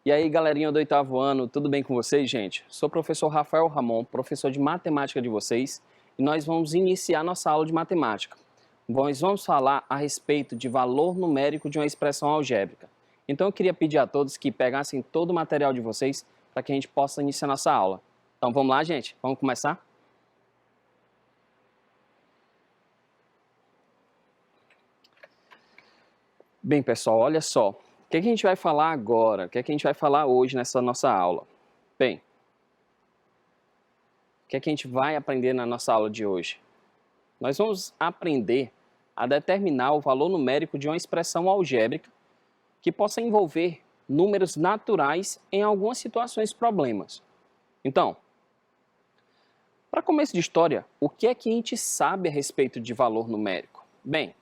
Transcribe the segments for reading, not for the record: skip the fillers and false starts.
E aí, galerinha do oitavo ano, tudo bem com vocês, gente? Sou o professor Rafael Ramon, professor de matemática de vocês, e nós vamos iniciar nossa aula de matemática. Nós vamos falar a respeito de valor numérico de uma expressão algébrica. Então, eu queria pedir a todos que pegassem todo o material de vocês para que a gente possa iniciar nossa aula. Então, vamos lá, gente? Vamos começar? Bem, pessoal, olha só. O que a gente vai falar agora? O que a gente vai falar hoje nessa nossa aula? Bem, o que a gente vai aprender na nossa aula de hoje? Nós vamos aprender a determinar o valor numérico de uma expressão algébrica que possa envolver números naturais em algumas situações problemas. Então, para começo de história, o que é que a gente sabe a respeito de valor numérico? Bem,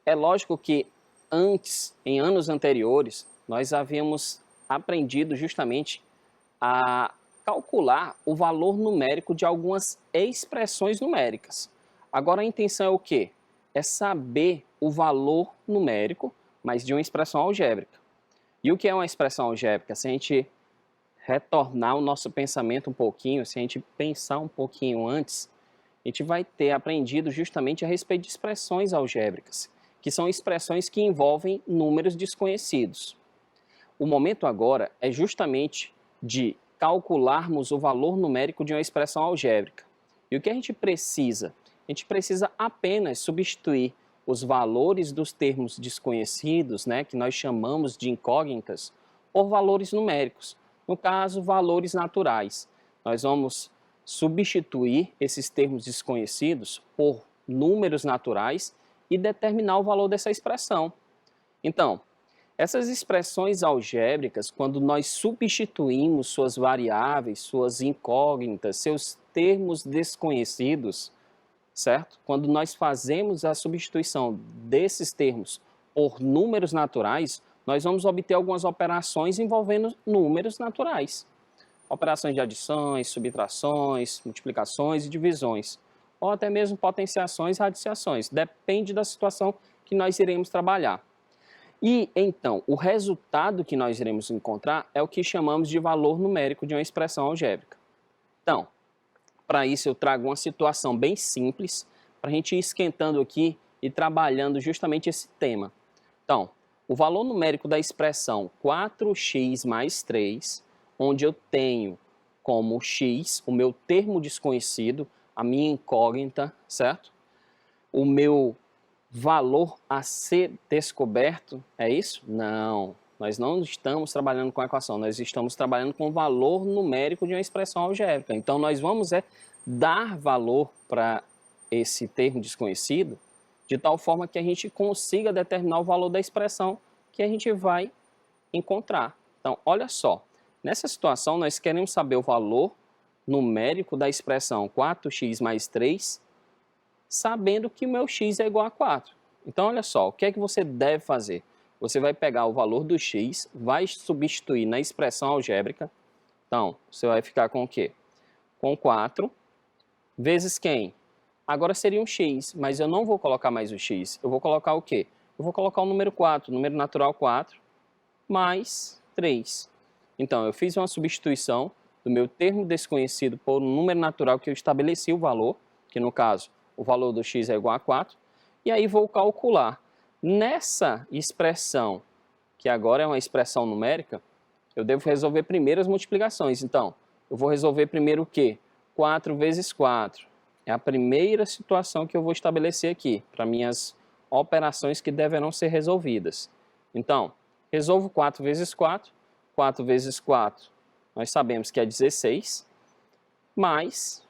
é lógico que antes, em anos anteriores, nós havíamos aprendido justamente a calcular o valor numérico de algumas expressões numéricas. Agora a intenção é o quê? É saber o valor numérico, mas de uma expressão algébrica. E o que é uma expressão algébrica? Se a gente retornar o nosso pensamento um pouquinho, se a gente pensar um pouquinho antes, a gente vai ter aprendido justamente a respeito de expressões algébricas, que são expressões que envolvem números desconhecidos. O momento agora é justamente de calcularmos o valor numérico de uma expressão algébrica. E o que a gente precisa? A gente precisa apenas substituir os valores dos termos desconhecidos, que nós chamamos de incógnitas, por valores numéricos. No caso, valores naturais. Nós vamos substituir esses termos desconhecidos por números naturais e determinar o valor dessa expressão. Então, essas expressões algébricas, quando nós substituímos suas variáveis, suas incógnitas, seus termos desconhecidos, certo? Quando nós fazemos a substituição desses termos por números naturais, nós vamos obter algumas operações envolvendo números naturais. Operações de adições, subtrações, multiplicações e divisões, ou até mesmo potenciações e radiciações, depende da situação que nós iremos trabalhar. E, então, o resultado que nós iremos encontrar é o que chamamos de valor numérico de uma expressão algébrica. Então, para isso eu trago uma situação bem simples, para a gente ir esquentando aqui e trabalhando justamente esse tema. Então, o valor numérico da expressão 4x mais 3, onde eu tenho como x o meu termo desconhecido, a minha incógnita, certo? O meu valor a ser descoberto, é isso? Não, nós não estamos trabalhando com a equação, nós estamos trabalhando com o valor numérico de uma expressão algébrica. Então, nós vamos dar valor para esse termo desconhecido, de tal forma que a gente consiga determinar o valor da expressão que a gente vai encontrar. Então, olha só, nessa situação nós queremos saber o valor numérico da expressão 4x mais 3, sabendo que o meu x é igual a 4. Então, olha só, o que é que você deve fazer? Você vai pegar o valor do x, vai substituir na expressão algébrica. Então, você vai ficar com o quê? Com 4 vezes quem? Agora seria um x, mas eu não vou colocar mais o x. Eu vou colocar o quê? Eu vou colocar o número 4, número natural 4, mais 3. Então, eu fiz uma substituição do meu termo desconhecido por um número natural que eu estabeleci o valor, que no caso, o valor do x é igual a 4, e aí vou calcular. Nessa expressão, que agora é uma expressão numérica, eu devo resolver primeiro as multiplicações. Então, eu vou resolver primeiro o quê? 4 vezes 4. É a primeira situação que eu vou estabelecer aqui, para minhas operações que deverão ser resolvidas. Então, resolvo 4 vezes 4. 4 vezes 4, nós sabemos que é 16, mais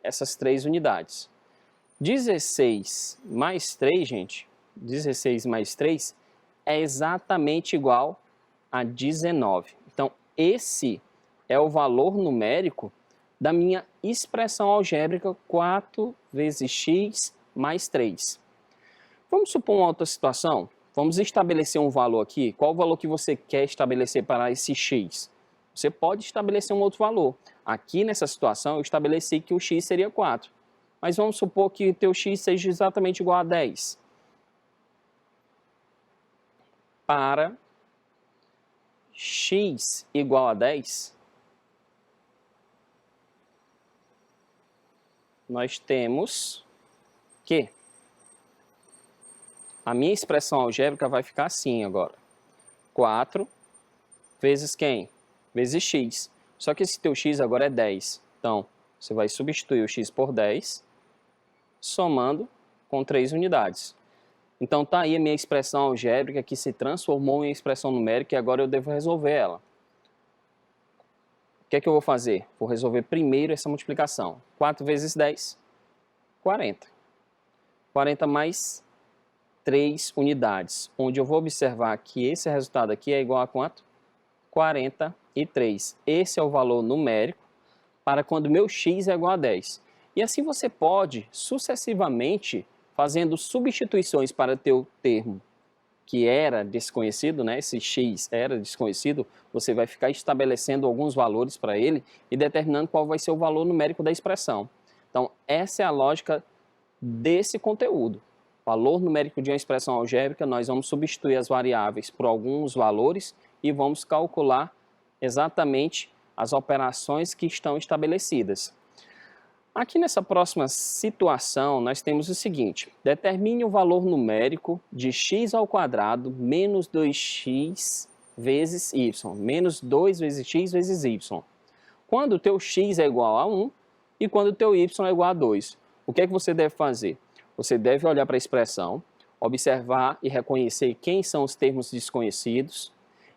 essas 3 unidades. 16 mais 3, gente, 16 mais 3 é exatamente igual a 19. Então, esse é o valor numérico da minha expressão algébrica 4 vezes x mais 3. Vamos supor uma outra situação? Vamos estabelecer um valor aqui. Qual o valor que você quer estabelecer para esse x? Você pode estabelecer um outro valor. Aqui nessa situação eu estabeleci que o x seria 4. Mas vamos supor que o teu x seja exatamente igual a 10. Para x igual a 10, nós temos que a minha expressão algébrica vai ficar assim agora. 4 vezes quem? Vezes x. Só que esse teu x agora é 10. Então, você vai substituir o x por 10, somando com 3 unidades. Então, tá aí a minha expressão algébrica que se transformou em expressão numérica e agora eu devo resolver ela. O que é que eu vou fazer? Vou resolver primeiro essa multiplicação. 4 vezes 10, 40. 40 mais 3 unidades, onde eu vou observar que esse resultado aqui é igual a quanto? 43. Esse é o valor numérico para quando meu x é igual a 10. E assim você pode, sucessivamente, fazendo substituições para teu termo que era desconhecido, né? Esse x era desconhecido, você vai ficar estabelecendo alguns valores para ele e determinando qual vai ser o valor numérico da expressão. Então, essa é a lógica desse conteúdo. Valor numérico de uma expressão algébrica, nós vamos substituir as variáveis por alguns valores e vamos calcular exatamente as operações que estão estabelecidas. Aqui nessa próxima situação, nós temos o seguinte: determine o valor numérico de x ao quadrado menos 2x vezes y, menos 2 vezes x vezes y. Quando o teu x é igual a 1 e quando o teu y é igual a 2. O que é que você deve fazer? Você deve olhar para a expressão, observar e reconhecer quem são os termos desconhecidos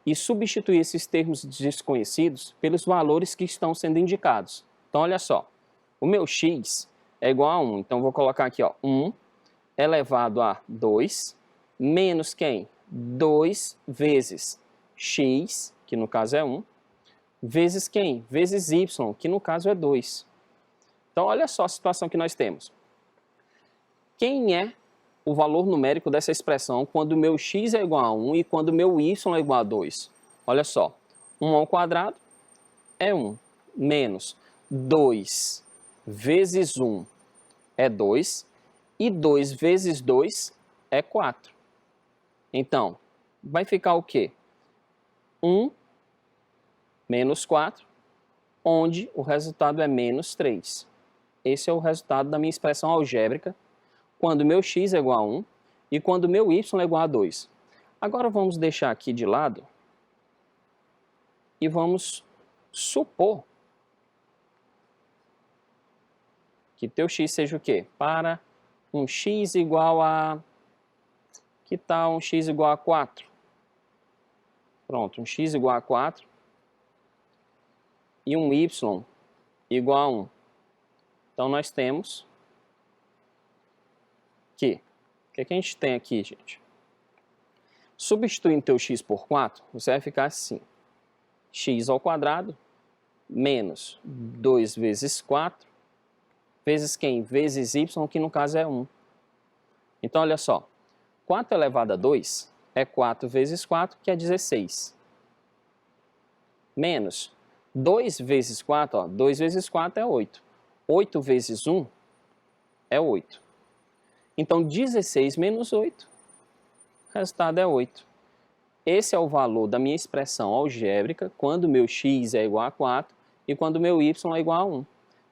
e substituir esses termos desconhecidos pelos valores que estão sendo indicados. Então, olha só. O meu x é igual a 1, então vou colocar aqui, ó, 1 elevado a 2, menos quem? 2 vezes x, que no caso é 1, vezes quem? Vezes y, que no caso é 2. Então, olha só a situação que nós temos. Quem é o valor numérico dessa expressão quando o meu x é igual a 1 e quando o meu y é igual a 2? Olha só, 1 ao quadrado é 1, menos 2 vezes 1 é 2 e 2 vezes 2 é 4. Então, vai ficar o quê? 1 menos 4, onde o resultado é menos 3. Esse é o resultado da minha expressão algébrica quando meu x é igual a 1 e quando meu y é igual a 2. Agora vamos deixar aqui de lado e vamos supor que teu x seja o quê? Para um x igual a... Que tal um x igual a 4? Pronto, um x igual a 4 e um y igual a 1. Então, nós temos que... O que é que a gente tem aqui, gente? Substituindo teu x por 4, você vai ficar assim. X ao quadrado menos 2 vezes 4 vezes quem? Vezes y, que no caso é 1. Então, olha só. 4 elevado a 2 é 4 vezes 4, que é 16. Menos 2 vezes 4, ó, 2 vezes 4 é 8. 8 vezes 1 é 8. Então, 16 menos 8, o resultado é 8. Esse é o valor da minha expressão algébrica quando meu x é igual a 4 e quando meu y é igual a 1.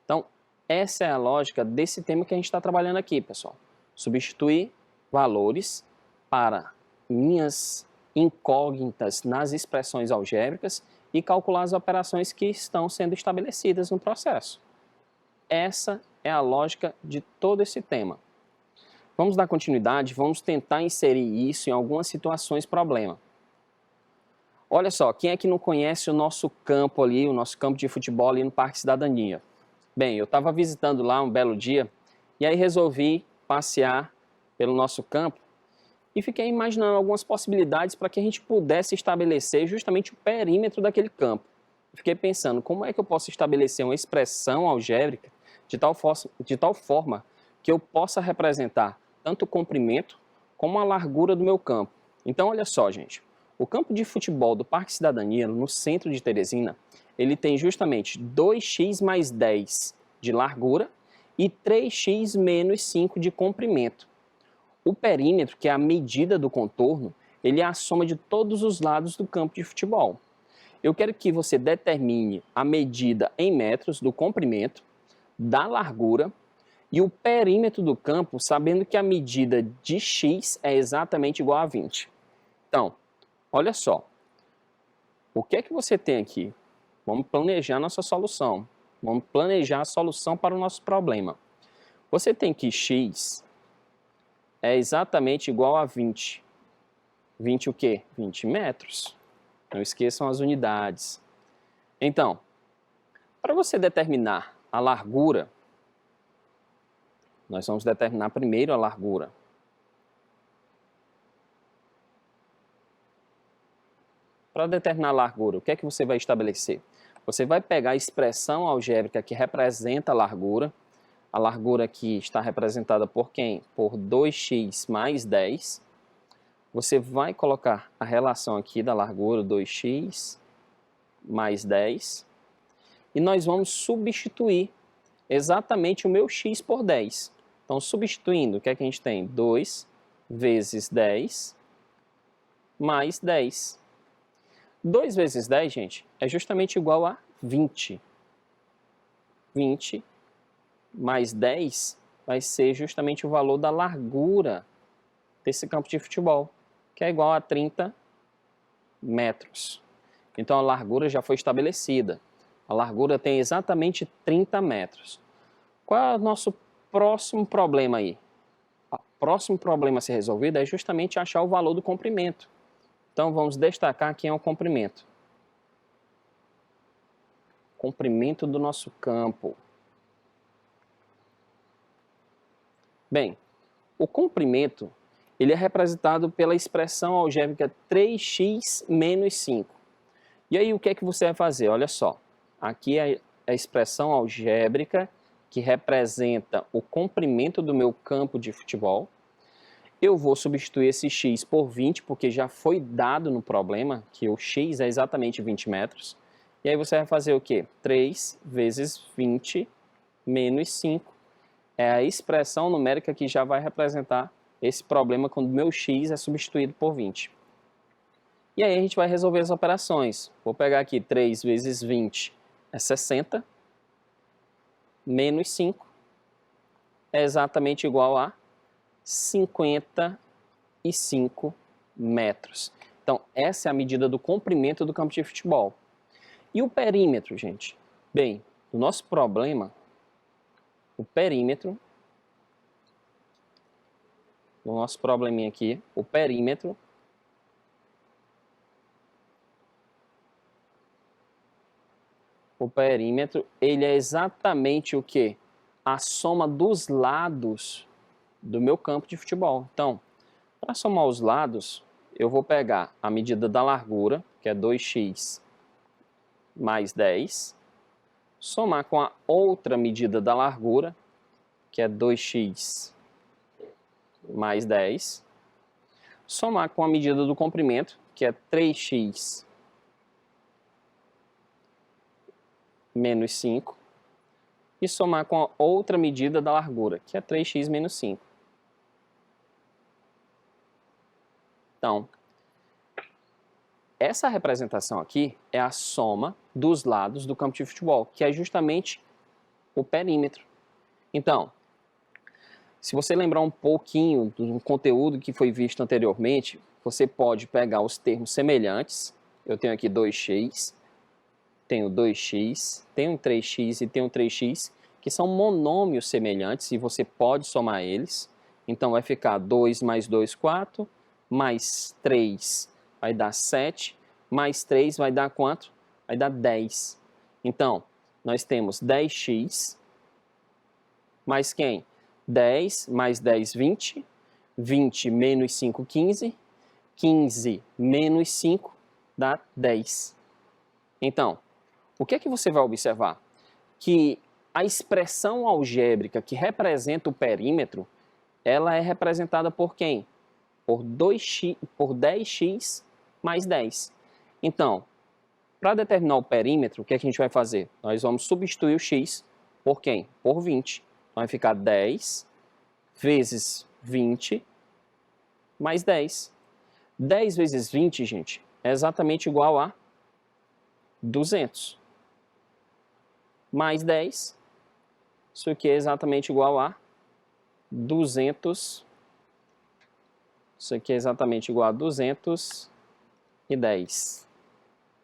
Então, essa é a lógica desse tema que a gente está trabalhando aqui, pessoal. Substituir valores para minhas incógnitas nas expressões algébricas e calcular as operações que estão sendo estabelecidas no processo. Essa é a lógica de todo esse tema. Vamos dar continuidade, vamos tentar inserir isso em algumas situações problema. Olha só, quem é que não conhece o nosso campo ali, o nosso campo de futebol ali no Parque Cidadania? Bem, eu estava visitando lá um belo dia e aí resolvi passear pelo nosso campo e fiquei imaginando algumas possibilidades para que a gente pudesse estabelecer justamente o perímetro daquele campo. Fiquei pensando, como é que eu posso estabelecer uma expressão algébrica de tal forma que eu possa representar tanto o comprimento como a largura do meu campo. Então, olha só, gente. O campo de futebol do Parque Cidadania, no centro de Teresina, ele tem justamente 2x mais 10 de largura e 3x menos 5 de comprimento. O perímetro, que é a medida do contorno, ele é a soma de todos os lados do campo de futebol. eu quero que você determine a medida em metros do comprimento, da largura e o perímetro do campo, sabendo que a medida de x é exatamente igual a 20. Então, olha só, o que é que você tem aqui? Vamos planejar nossa solução. Vamos planejar a solução para o nosso problema. Você tem que x é exatamente igual a 20. 20 o quê? 20 metros. Não esqueçam as unidades. Então, para você determinar a largura, nós vamos determinar primeiro a largura. Para determinar a largura, o que é que você vai estabelecer? Você vai pegar a expressão algébrica que representa a largura aqui está representada por quem? Por 2x mais 10. Você vai colocar a relação aqui da largura 2x mais 10 e nós vamos substituir exatamente o meu x por 10. Então, substituindo, o que é que a gente tem? 2 vezes 10 mais 10. 2 vezes 10, gente, é justamente igual a 20. 20 mais 10 vai ser justamente o valor da largura desse campo de futebol, que é igual a 30 metros. Então, a largura já foi estabelecida. A largura tem exatamente 30 metros. Qual é o nosso próximo problema aí? O próximo problema a ser resolvido é justamente achar o valor do comprimento. Então, vamos destacar quem é o comprimento. Comprimento do nosso campo. Bem, o comprimento ele é representado pela expressão algébrica 3x menos 5. E aí, o que é que você vai fazer? Olha só, aqui é a expressão algébrica que representa o comprimento do meu campo de futebol. Eu vou substituir esse x por 20, porque já foi dado no problema que o x é exatamente 20 metros. E aí você vai fazer o quê? 3 vezes 20 menos 5. É a expressão numérica que já vai representar esse problema quando meu x é substituído por 20. E aí a gente vai resolver as operações. Vou pegar aqui 3 vezes 20 é 60, menos 5 é exatamente igual a 55 metros. Então, essa é a medida do comprimento do campo de futebol. E o perímetro, gente? Bem, no nosso problema, o perímetro, no nosso probleminha aqui, o perímetro ele é exatamente o quê? A soma dos lados do meu campo de futebol. Então, para somar os lados, eu vou pegar a medida da largura, que é 2x mais 10, somar com a outra medida da largura, que é 2x mais 10, somar com a medida do comprimento, que é 3x menos 5, e somar com a outra medida da largura, que é 3x menos 5. Então, essa representação aqui é a soma dos lados do campo de futebol, que é justamente o perímetro. Então, se você lembrar um pouquinho do conteúdo que foi visto anteriormente, você pode pegar os termos semelhantes. Eu tenho aqui 2x, tenho 2x, tenho 3x e tenho 3x, que são monômios semelhantes e você pode somar eles. Então, vai ficar 2 mais 2, 4, mais 3 vai dar 7, mais 3 vai dar quanto? Vai dar 10. Então, nós temos 10x, mais quem? 10 mais 10, 20. 20 menos 5, 15. 15 menos 5 dá 10. Então, o que é que você vai observar? Que a expressão algébrica que representa o perímetro, ela é representada por quem? Por 10x mais 10. Então, para determinar o perímetro, o que é que a gente vai fazer? Nós vamos substituir o x por quem? Por 20. Vai ficar 10 vezes 20 mais 10. 10 vezes 20, gente, é exatamente igual a 200. Mais 10, isso aqui é exatamente igual a 200. Isso aqui é exatamente igual a 210.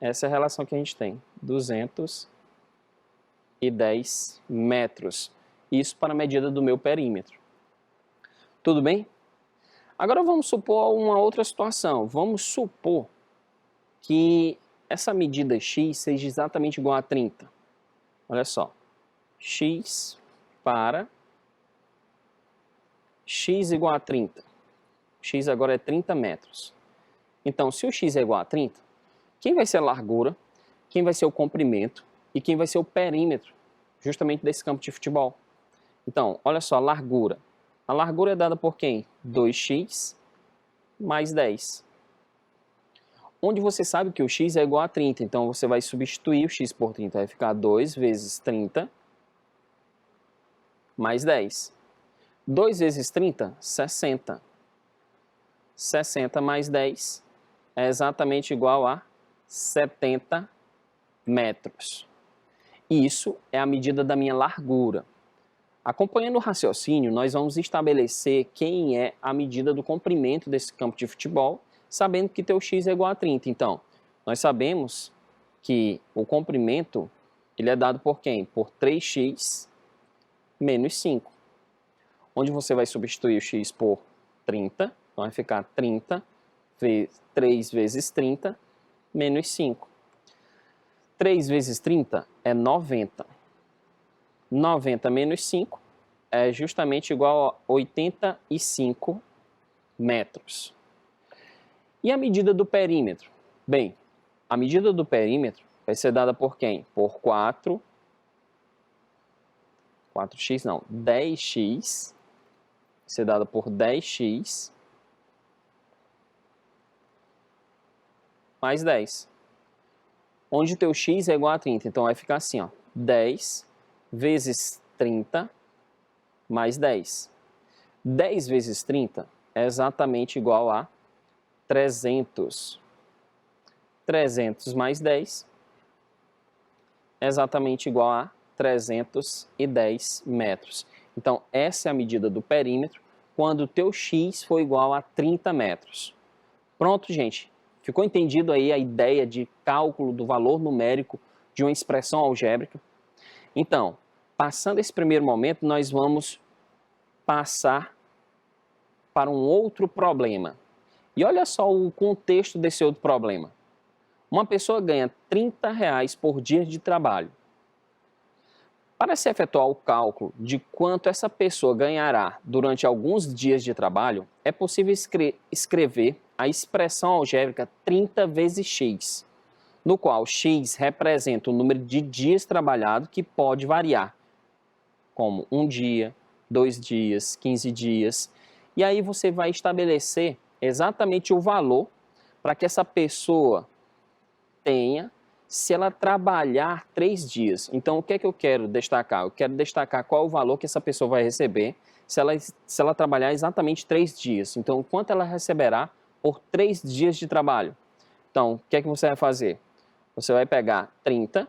Essa é a relação que a gente tem, 210 metros. Isso para a medida do meu perímetro. Tudo bem? Agora vamos supor uma outra situação. Vamos supor que essa medida x seja exatamente igual a 30. Olha só, x para x igual a 30. X agora é 30 metros. Então, se o x é igual a 30, quem vai ser a largura, quem vai ser o comprimento e quem vai ser o perímetro, justamente desse campo de futebol? Então, olha só, a largura. A largura é dada por quem? 2x mais 10. Onde você sabe que o x é igual a 30, então você vai substituir o x por 30, vai ficar 2 vezes 30 mais 10. 2 vezes 30, 60. 60 mais 10 é exatamente igual a 70 metros. Isso é a medida da minha largura. Acompanhando o raciocínio, nós vamos estabelecer quem é a medida do comprimento desse campo de futebol, sabendo que teu x é igual a 30. Então, nós sabemos que o comprimento ele é dado por quem? Por 3x menos 5. Onde você vai substituir o x por 30, então vai ficar 30 vezes 3 vezes 30 menos 5. 3 vezes 30 é 90. 90 menos 5 é justamente igual a 85 metros. E a medida do perímetro? Bem, a medida do perímetro vai ser dada por quem? Por 4x não, 10x, vai ser dada por 10x mais 10. Onde o teu x é igual a 30, então vai ficar assim, ó, 10 vezes 30 mais 10. 10 vezes 30 é exatamente igual a 300. 300 mais 10 é exatamente igual a 310 metros. Então, essa é a medida do perímetro quando o teu x for igual a 30 metros. Pronto, gente. Ficou entendido aí a ideia de cálculo do valor numérico de uma expressão algébrica? Então, passando esse primeiro momento, nós vamos passar para um outro problema. E olha só o contexto desse outro problema. Uma pessoa ganha R$30 por dia de trabalho. Para se efetuar o cálculo de quanto essa pessoa ganhará durante alguns dias de trabalho, é possível escrever a expressão algébrica 30 vezes x, no qual x representa o número de dias trabalhados que pode variar, como 1 dia, 2 dias, 15 dias. E aí você vai estabelecer exatamente o valor para que essa pessoa tenha se ela trabalhar 3 dias. Então, o que é que eu quero destacar? Eu quero destacar qual é o valor que essa pessoa vai receber se ela trabalhar exatamente 3 dias. Então, quanto ela receberá por 3 dias de trabalho? Então, o que é que você vai fazer? Você vai pegar 30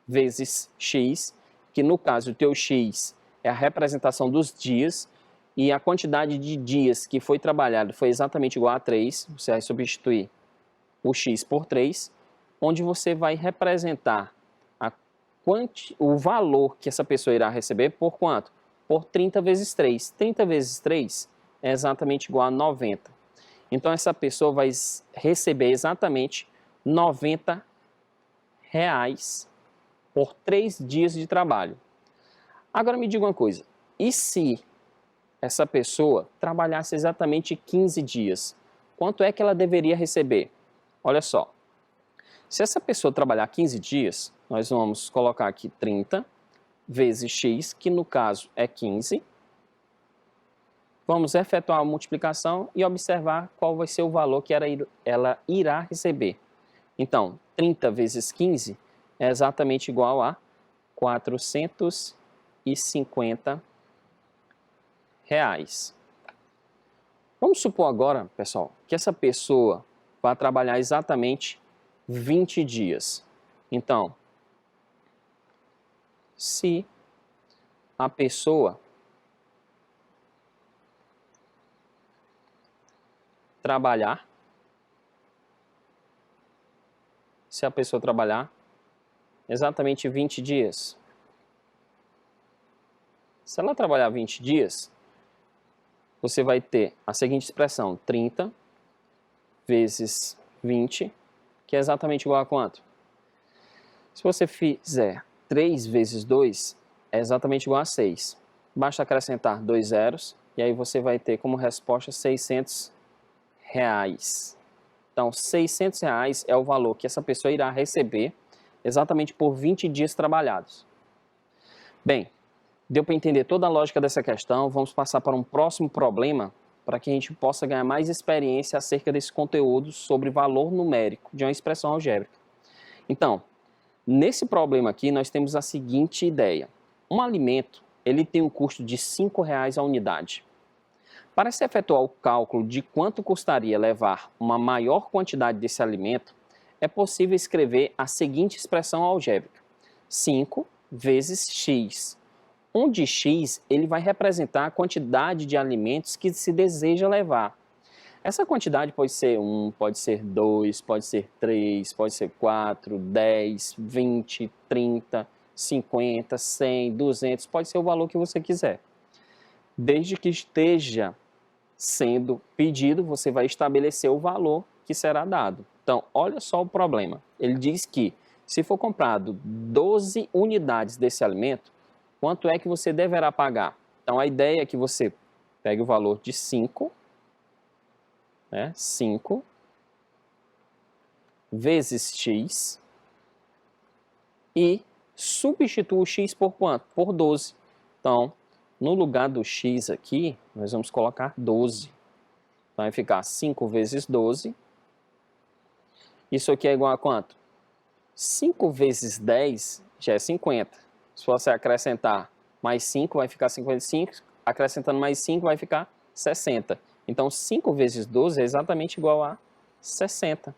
vezes x, que no caso o teu x é a representação dos dias, e a quantidade de dias que foi trabalhado foi exatamente igual a 3, você vai substituir o x por 3, onde você vai representar o valor que essa pessoa irá receber por quanto? Por 30 vezes 3. 30 vezes 3 é exatamente igual a 90. Então, essa pessoa vai receber exatamente R$90 por 3 dias de trabalho. Agora me diga uma coisa, e se essa pessoa trabalhasse exatamente 15 dias? Quanto é que ela deveria receber? Olha só, se essa pessoa trabalhar 15 dias, nós vamos colocar aqui 30 vezes x, que no caso é 15. Vamos efetuar a multiplicação e observar qual vai ser o valor que ela irá receber. Então, 30 vezes 15 é exatamente igual a R$450. Vamos supor agora, pessoal, que essa pessoa vai trabalhar exatamente 20 dias. Então, se a pessoa trabalhar, exatamente 20 dias. Se ela trabalhar 20 dias, você vai ter a seguinte expressão, 30 vezes 20, que é exatamente igual a quanto? Se você fizer 3 vezes 2, é exatamente igual a 6. Basta acrescentar 2 zeros, e aí você vai ter como resposta R$600. Então, R$600 é o valor que essa pessoa irá receber exatamente por 20 dias trabalhados. Bem, deu para entender toda a lógica dessa questão. Vamos passar para um próximo problema para que a gente possa ganhar mais experiência acerca desse conteúdo sobre valor numérico de uma expressão algébrica. Então, nesse problema aqui, nós temos a seguinte ideia. Um alimento, ele tem um custo de R$5 a unidade. Para se efetuar o cálculo de quanto custaria levar uma maior quantidade desse alimento, é possível escrever a seguinte expressão algébrica. 5 vezes x, onde x ele vai representar a quantidade de alimentos que se deseja levar. Essa quantidade pode ser 1, pode ser 2, pode ser 3, pode ser 4, 10, 20, 30, 50, 100, 200, pode ser o valor que você quiser. Desde que esteja sendo pedido, você vai estabelecer o valor que será dado. Então, olha só o problema. Ele diz que se for comprado 12 unidades desse alimento, quanto é que você deverá pagar? Então, a ideia é que você pegue o valor de 5, 5 vezes x e substitua o x por quanto? Por 12. Então, no lugar do x aqui, nós vamos colocar 12. Então, vai ficar 5 vezes 12. Isso aqui é igual a quanto? 5 vezes 10 já é 50. Se você acrescentar mais 5, vai ficar 55. Acrescentando mais 5, vai ficar 60. Então, 5 vezes 12 é exatamente igual a 60.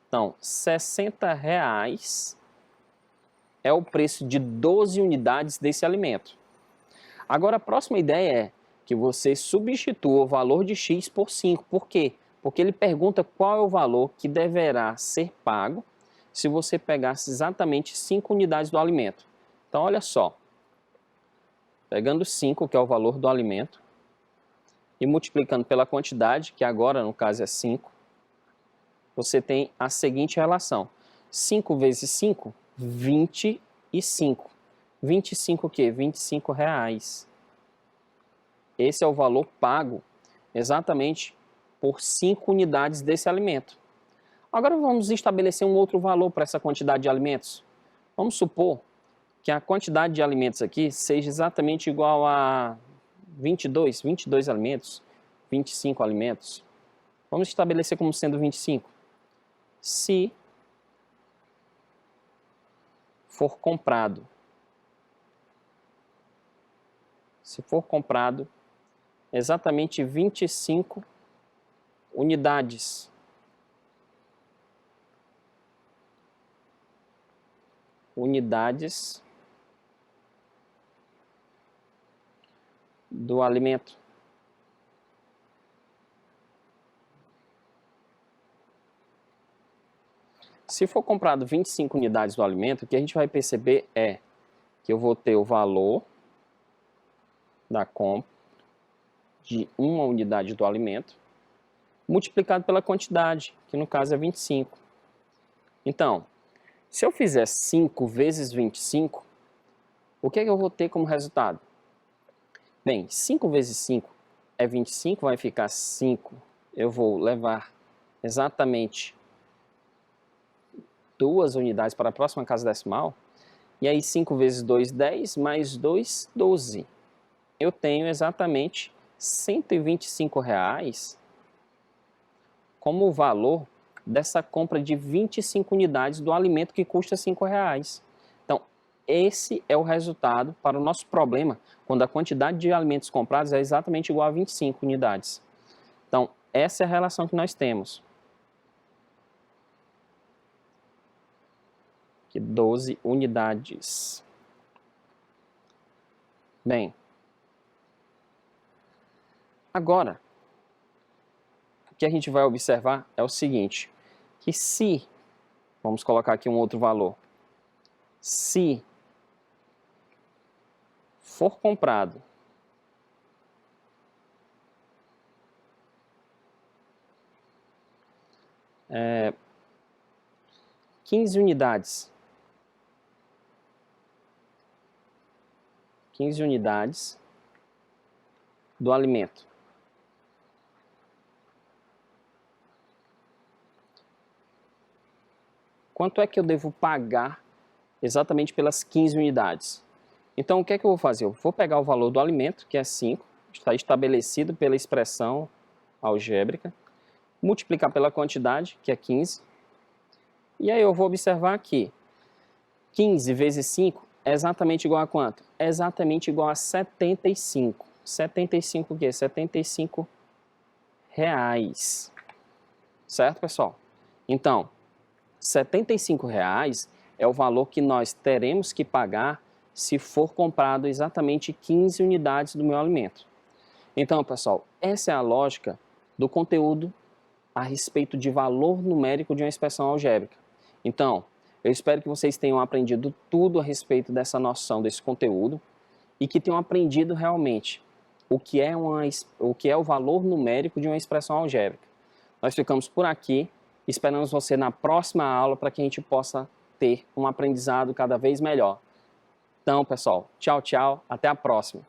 Então, R$60 é o preço de 12 unidades desse alimento. Agora, a próxima ideia é que você substitua o valor de x por 5. Por quê? Porque ele pergunta qual é o valor que deverá ser pago se você pegasse exatamente 5 unidades do alimento. Então, olha só. Pegando 5, que é o valor do alimento, e multiplicando pela quantidade, que agora no caso é 5, você tem a seguinte relação. 5 vezes 5, 25. 25 o quê? R$25. Esse é o valor pago exatamente por 5 unidades desse alimento. Agora vamos estabelecer um outro valor para essa quantidade de alimentos. Vamos supor que a quantidade de alimentos aqui seja exatamente igual a 22 alimentos, 25 alimentos. Vamos estabelecer como sendo 25. Se for comprado exatamente 25 unidades do alimento. Se for comprado 25 unidades do alimento, o que a gente vai perceber é que eu vou ter o valor da compra de uma unidade do alimento multiplicado pela quantidade, que no caso é 25. Então, se eu fizer 5 vezes 25, o que é que eu vou ter como resultado? Bem, 5 vezes 5 é 25, vai ficar 5. Eu vou levar exatamente 2 unidades para a próxima casa decimal. E aí 5 vezes 2, 10, mais 2, 12. Eu tenho exatamente R$125 como o valor dessa compra de 25 unidades do alimento que custa R$5. Então, esse é o resultado para o nosso problema, quando a quantidade de alimentos comprados é exatamente igual a 25 unidades. Então, essa é a relação que nós temos. que 12 unidades. Bem, agora, o que a gente vai observar é o seguinte, que se, vamos colocar aqui um outro valor, se for comprado é, 15 unidades, 15 unidades do alimento. Quanto é que eu devo pagar exatamente pelas 15 unidades? Então, o que é que eu vou fazer? Eu vou pegar o valor do alimento, que é 5, está estabelecido pela expressão algébrica, multiplicar pela quantidade, que é 15, e aí eu vou observar que 15 vezes 5 é exatamente igual a quanto? É exatamente igual a 75. 75 o quê? 75 reais. Certo, pessoal? Então, R$ 75 reais é o valor que nós teremos que pagar se for comprado exatamente 15 unidades do meu alimento. Então, pessoal, essa é a lógica do conteúdo a respeito de valor numérico de uma expressão algébrica. Então, eu espero que vocês tenham aprendido tudo a respeito dessa noção, desse conteúdo, e que tenham aprendido realmente o que é o valor numérico de uma expressão algébrica. Nós ficamos por aqui, esperamos você na próxima aula para que a gente possa ter um aprendizado cada vez melhor. Então, pessoal, tchau, tchau, até a próxima.